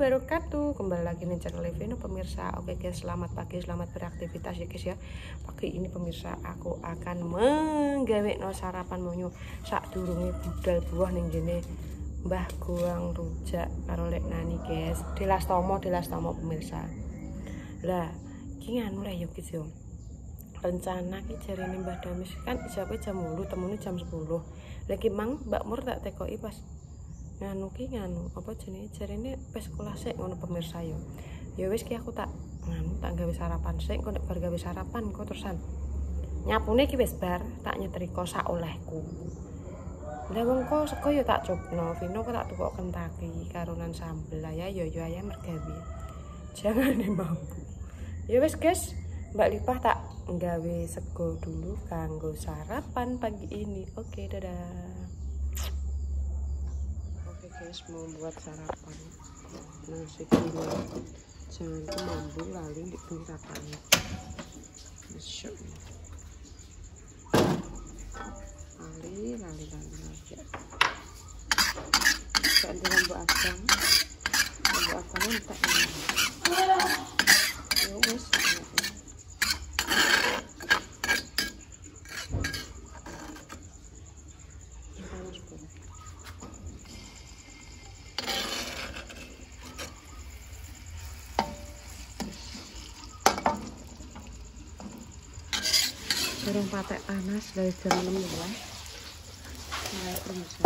wabarakatuh. Kembali lagi nih channel Vino pemirsa. Oke guys, selamat pagi, selamat beraktivitas ya guys ya. Pagi ini pemirsa aku akan menggawe no sarapan monyo sak durunge budal buah ning jene Mbah Goang rujak karo Lek Nani guys. Delastomo pemirsa. Lah, iki nganu lah yo guys yo. Rencana ki jarine Mbah Damis kan ijabe jam 8, temune jam 10. Lagi mang Mbak Mur tak tekoki pas nganu apa jenenge jarine wis sekolah sik ngono pemirsa yo. Ya wis ki aku tak gawe sarapan sik, kok nek bar gawe sarapan kok terusan nyapune ki wis bar tak nyetrika sak olehku. Lah wong kok sego yo tak cupno, Vino kok tak tukok kentaki karonan sambel ya yo ayam mergawe. Jangan mampu. Ya wis guys, Mbak Lipah tak nggawe sego dulu kanggo sarapan pagi ini. Oke, dadah. Oke guys, mau buat sarapan nasi gila. Jangan kemambu lali di pengirapannya. Masya Allah. Lali aja. Gak ada lampu abang. Lampu abangnya tak ini. Ya wes. Dorong patek panas dari jam 6 mulai pemirsa.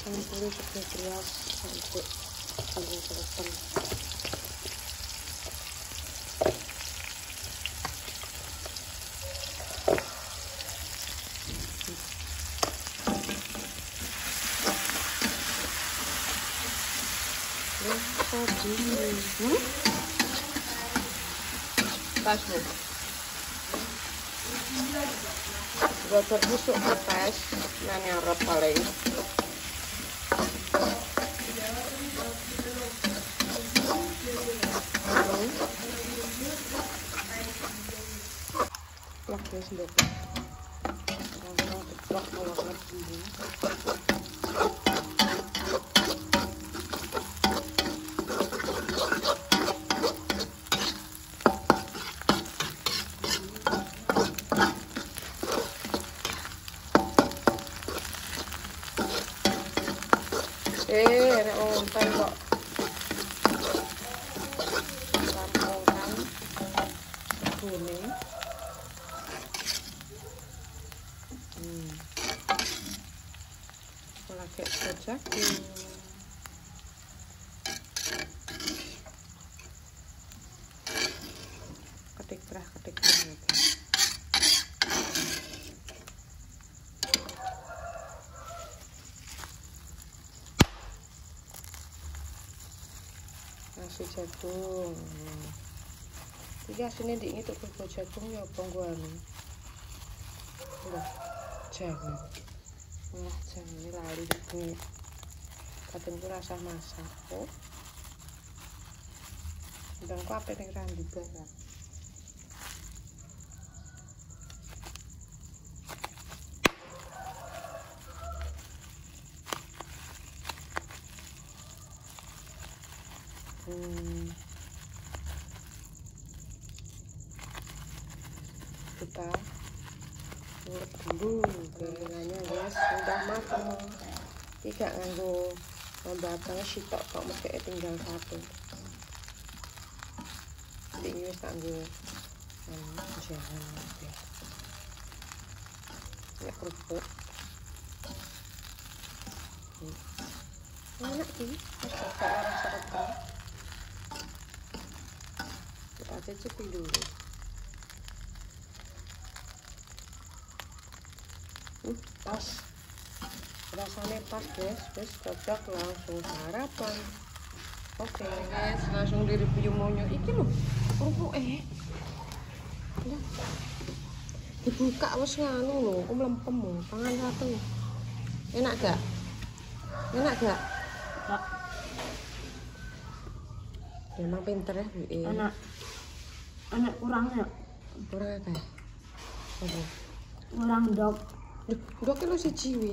Campuri sego beras sampai selesai. Pas bu gak busuk ke pas yang nyarap paling plak guys dok plak kalau begini. Nek onten kok rampungan kuning. Lagi jagung. Ketik terah nasi jagung. Iki asline ndik ngituk bubur jagung ya apa gua anu. Lah, jangan. Lah, jangan lali iki. Katengku rasa masak kok. Ndang kok ape ning randi banget. Kita ngulek dulu gorengannya guys, udah mateng. Tidak nganggo batangnya sitok kok mesti tinggal satu. Ini wis nganggo jangan guys. Ya kerupuk. Enak sih, pas rasa kentang. Kita cicipin dulu. Pas rasanya pas guys, wis cocok langsung sarapan. Oke guys, langsung di review monyo iki lho kerupuk dibuka wis nganu lho, aku mlempem pangan satu. Enak gak? Memang pinter ya Bu. Anak kurangnya kurang apa? Orang dok. Dok kilo siji wi.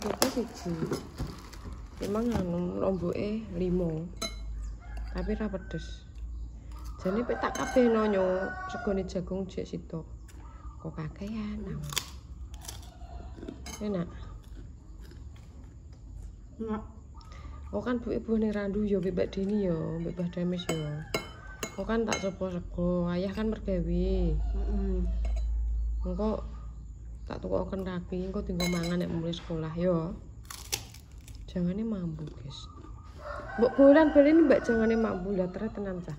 Dok siji. Emang anu lomboke 5. Tapi ra pedes. Jane pek tak kabeh nonyo segone jagung jek sitok. Kok kakean. Enak. Enak. Oh kan bu ibu ning Randu ya Mbak Dini ya, Mbak Mbah Damis ya. Oh kan tak coba sego, ayah kan mergawe. Engko tak tukoken rapi, engko tinggal mangan nek mulai sekolah ya. Jangane mambu, guys. Mbok bulan bali Mbak jangane mambu lah tenan cah.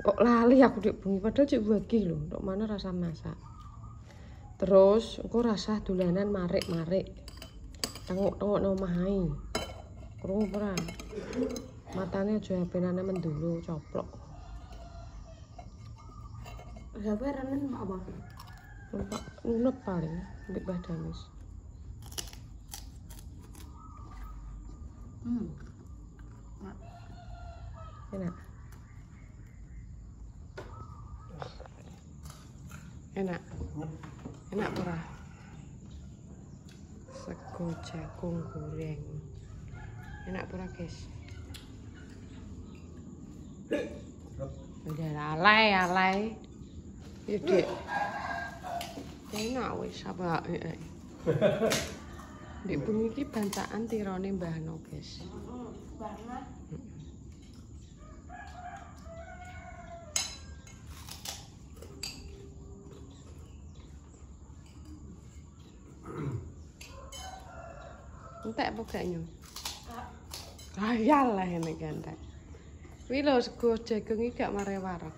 Kok lali aku dek bengi padahal cek wagi lho, tok mana rasa masak. Terus engko rasa dolanan marik-marik. Tengok-tengok nang omah ae. Krungu ora? Matane aja HP-nane mendulu coplok. Sampai renen apa? Nunek paling Mbak Mbah Damis. Enak. Enak. Enak ora? Sego jagung goreng. Enak ora, guys? Udah alay. Ya, Dik. Enak wis apa Dik bengi iki bantakan tirone mbahno, guys. Banget. Entek apa gak nyu? Kayal lah ini entek. Kuwi lho sego jagung iki gak mare wareg.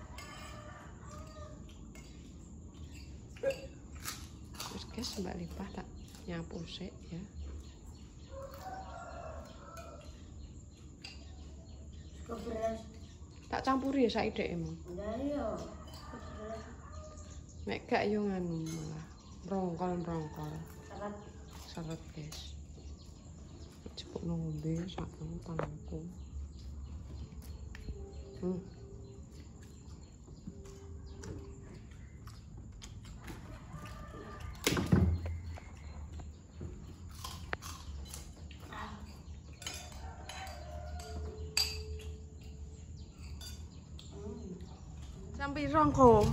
Wis guys Mbak Lipah tak nyapu sik ya. Keberes. Tak campuri ya saiki dhek emang. Lah iya. Keberes. Nek gak yo nganu malah brongkol. Sangat Seret guys. Cepuk ngombe sak tanganku. Sampiro engko.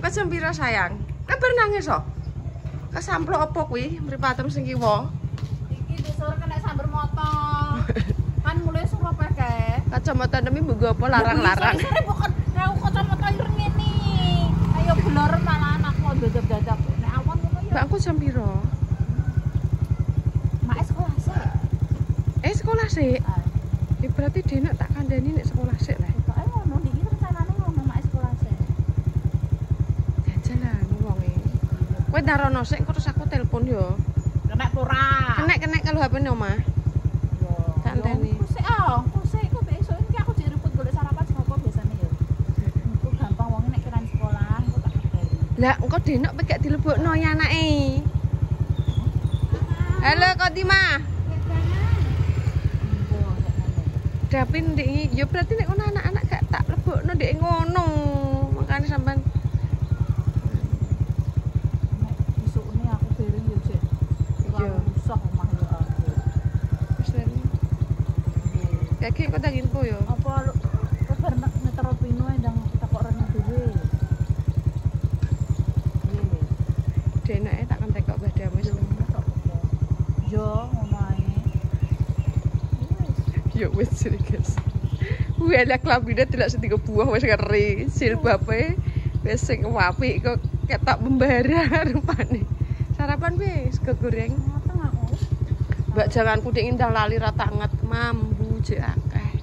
Kok sampiro sayang? Kabar nangis kok. Kesamplok apa kuwi mripatem sing kiwa? sore kena sambar motor. Kan mulai suruh pakai. Kacamata demi mbok apa larang-larang. Sore bukan aku kacamata ireng ngene. Ayo blor malah anakku dadap-dadap. Nek awan ngono ya. Mbakku jam piro? Mak sekolah sih. Sekolah sih. Berarti Denak tak kandhani nek sekolah sik lah. Pokoke ngono iki rencanane ngono mak sekolah sih. Jalan wonge. Kowe tarono sik terus aku telepon yo. Kenek ora. Kenek kalau HP-ne omah. Yo. Kandhani. Kusik kok besok iki aku direpot golek sarapan sapa biasane yo. Engko gampang wong nek kiran sekolah engko tak kabari. Lah engko Denak pek gak dilebokno ya anake. Halo Kotima. Dapin ndek ya berarti nek ono anak-anak gak tak lebokno ndek ngono. Makane sampean besokne aku bareng yo, Cek. Iya. Rusak omah yo aku. wis rene. Kayak kok tak info yo. Apa lu kabar ngetero pino ndang takok rene dhewe. Denake tak kentek kok Mbah Damis. Yo ngono ae. Ya wis guys. Kuwi ada klambine delok setiga buah wis ngeri. Silbabe wis sing apik kok ketok membara rupane. Sarapan wis sego goreng. Mateng aku. Mbak janganku dik indah lali ra tanget mambu jek akeh.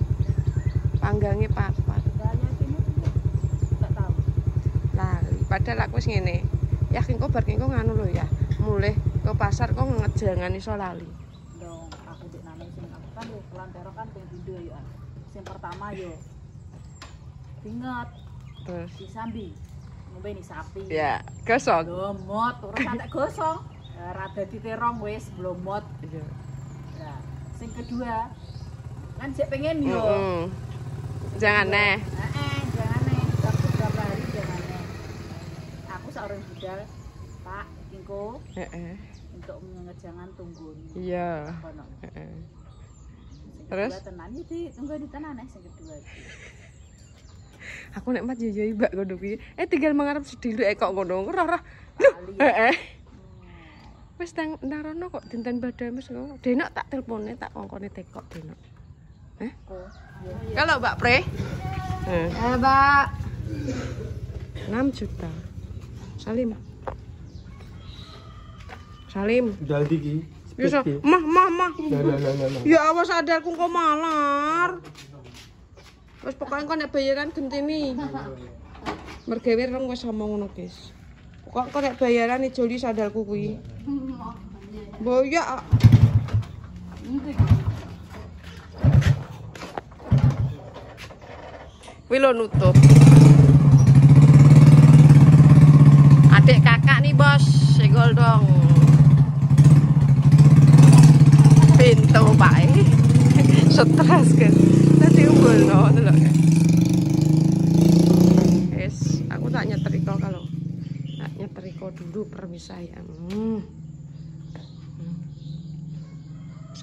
Panggange papat. Gaya kene tak tahu. Lali padahal aku wis ngene. Yakin kok bar kengko nganu lho ya. Mulih ke pasar kok ngejangan iso lali. Dong, aku dik nane sing aku kan yo kelantero kan ping pindho yo. Sing pertama yo ingat Terus disambi ngombe sapi. ya, gosok. Blomot, ora sampe gosong. Rada diterong wis blomot. Iya. Nah, sing kedua kan sik pengen yo. Jangan neh. Jangan neh. Waktu berapa hari jangan neh. seorang budal Pak Kingko Heeh. untuk mengejangan tunggun. Iya. Kono. Heeh. Sing Terus? kedua tenan iki tunggu di tenan sing kedua iki. Aku nek mat yo ibak ngono kuwi. Tinggal mangarep sediluk kok ngono. Ora. Heeh. Wis nang rono kok dinten badhe wis ngono. Denak tak telpone tak kongkone tekok Denak. Kalau Mbak Pre? Mbak. 6 juta. Salim. Udah iki. Bisa. Mah. Ya awas sadarku kok malar. Wis pokoke kok nek bayaran genteni. Mergawe rong wis omong ngono, guys. Pokoke kok nek bayaran ijoli sandalku kuwi. Boya. Kuwi lo nutup. Adik kakak nih, Bos. Segol dong. Pintu Pak. Stres kan. Tadi unggul no, delok. Guys, aku tak nyetrika kalau tak nyetrika dulu permisah ya.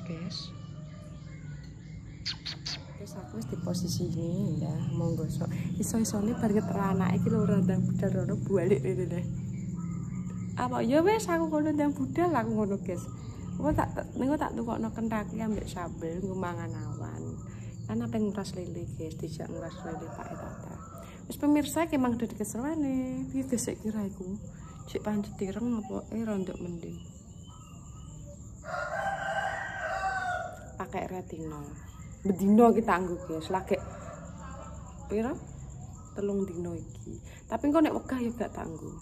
Guys. Guys, aku wis di posisi ini ya, mau gosok. Iso-isone bar ngeter anake iki lho randang budal rono balik rene deh. Apa ya wis aku kono ndang budal aku ngono, guys. Aku tak tukokno kentaki ambek sambel nggo mangan awan. Kan apa nguras lele, guys, dijak nguras lele Pak Tata. Wis pemirsa iki mang dadi keseruane. Piye guys sik kira iku? Cek pancet ireng apa rondok mending. Pakai retinol. Bedino kita anggo, guys. Lagi pira? 3 dino iki. Tapi kok nek wegah ya gak tak anggo.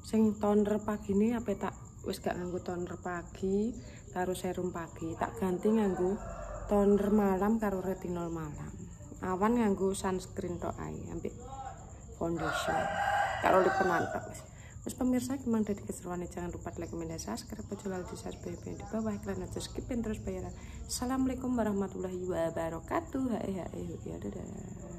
Sing toner pagine apa tak wis gak nganggo toner pagi karo serum pagi, tak ganti nganggo toner malam karo retinol malam. Awan nganggo sunscreen tok ae ambek foundation karo lip penantang. Wis pemirsa gimana dari keseruannya, jangan lupa like, comment, dan subscribe. Jual di subscribe di bawah iklan aja skipin terus bayaran. Assalamualaikum warahmatullahi wabarakatuh. Hai dadah.